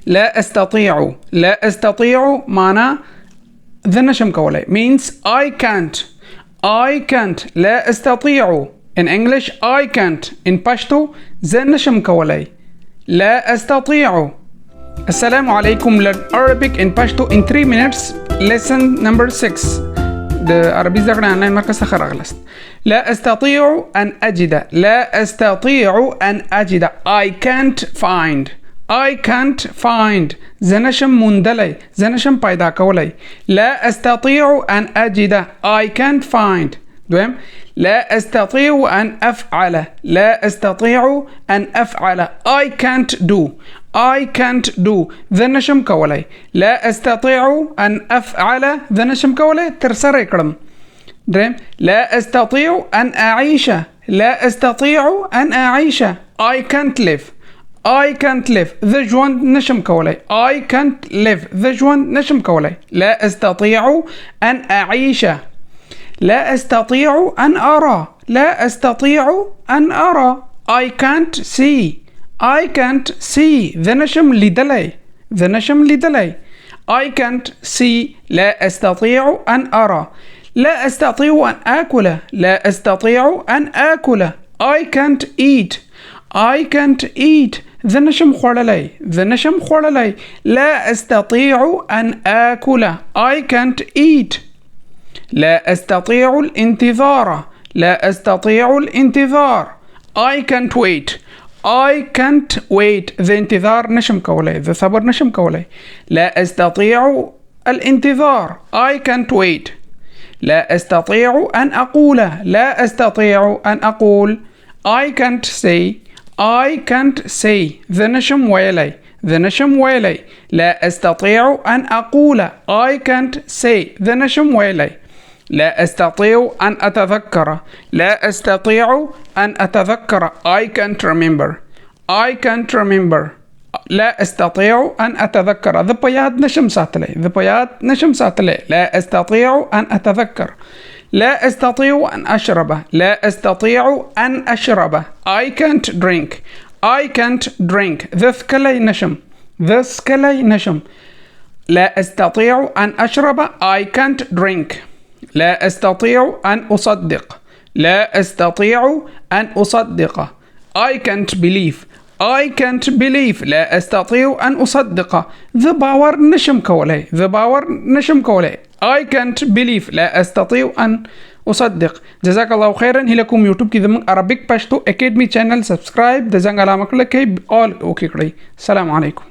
لا أستطيع. لا أستطيع معنى ذا نشم كولي means I can't. I can't. لا أستطيع. In English I can't. In Pashto ذا نشم كولي لا أستطيع. السلام عليكم. Learn Arabic in Pashto in 3 minutes. Lesson number 6. The Arabic زغنا online مركز آخر أغلست. لا أستطيع أن أجد. لا أستطيع أن أجد. I can't find. I can't find. زنشم مندلي. زنشم بايدا كولي. لا أستطيع أن أجد. I can't find. دوام. لا أستطيع أن أفعل. لا أستطيع أن أفعل. I can't do. I can't do. ذنشم كولي. لا أستطيع أن أفعل. ذنشم كولي ترسر يكرم. دوام. لا أستطيع أن أعيش. لا أستطيع أن أعيش. I can't live. I can't live. ذا جوان نشم كولي. I can't live. ذا جوان نشم كولي. لا أستطيع أن أعيش. لا أستطيع أن أرى. لا أستطيع أن أرى. I can't see. I can't see. ذا نشم لدلي. ذا نشم لدلي. I can't see. لا أستطيع أن أرى. لا أستطيع أن آكل. لا أستطيع أن آكل. I can't eat. I can't eat. ذا نشم خورلي. ذا نشم خورلي. لا أستطيع أن آكل. I can't eat. لا أستطيع الانتظار. لا أستطيع الانتظار. I can't wait. I can't wait. ذا انتظار نشم كولي. ذا صبر نشم كولي. لا أستطيع الانتظار. I can't wait. لا أستطيع أن أقول. لا أستطيع أن أقول. I can't say. I can't say. ذا نشم ويلي. ذا نشم ويلي. لا أستطيع أن أقول. I can't say. ذا نشم ويلي. لا أستطيع أن أتذكر. لا أستطيع أن أتذكر. I can't remember. I can't remember. لا أستطيع أن أتذكر. ذا بياد نشم ساتلي. ذا بياد نشم ساتلي. لا أستطيع أن أتذكر. لا أستطيع أن أشرب. لا أستطيع أن أشرب. I can't drink. I can't drink. ذا سكلي نشم. ذا سكلي نشم. لا أستطيع أن أشرب. I can't drink. لا أستطيع أن أصدق. لا أستطيع أن أصدق. I can't believe. I can't believe. لا أستطيع أن أصدق. The power نشم كولي. The power نشم كولي. I can't believe. لا أستطيع أن أصدق. جزاك الله خيرا. هلكم يوتيوب کی زمون عربیک پشتو اکیڈمی چینل سبسکرائب د زنګ علامه کړئ all اوکی کړئ. السلام علیکم.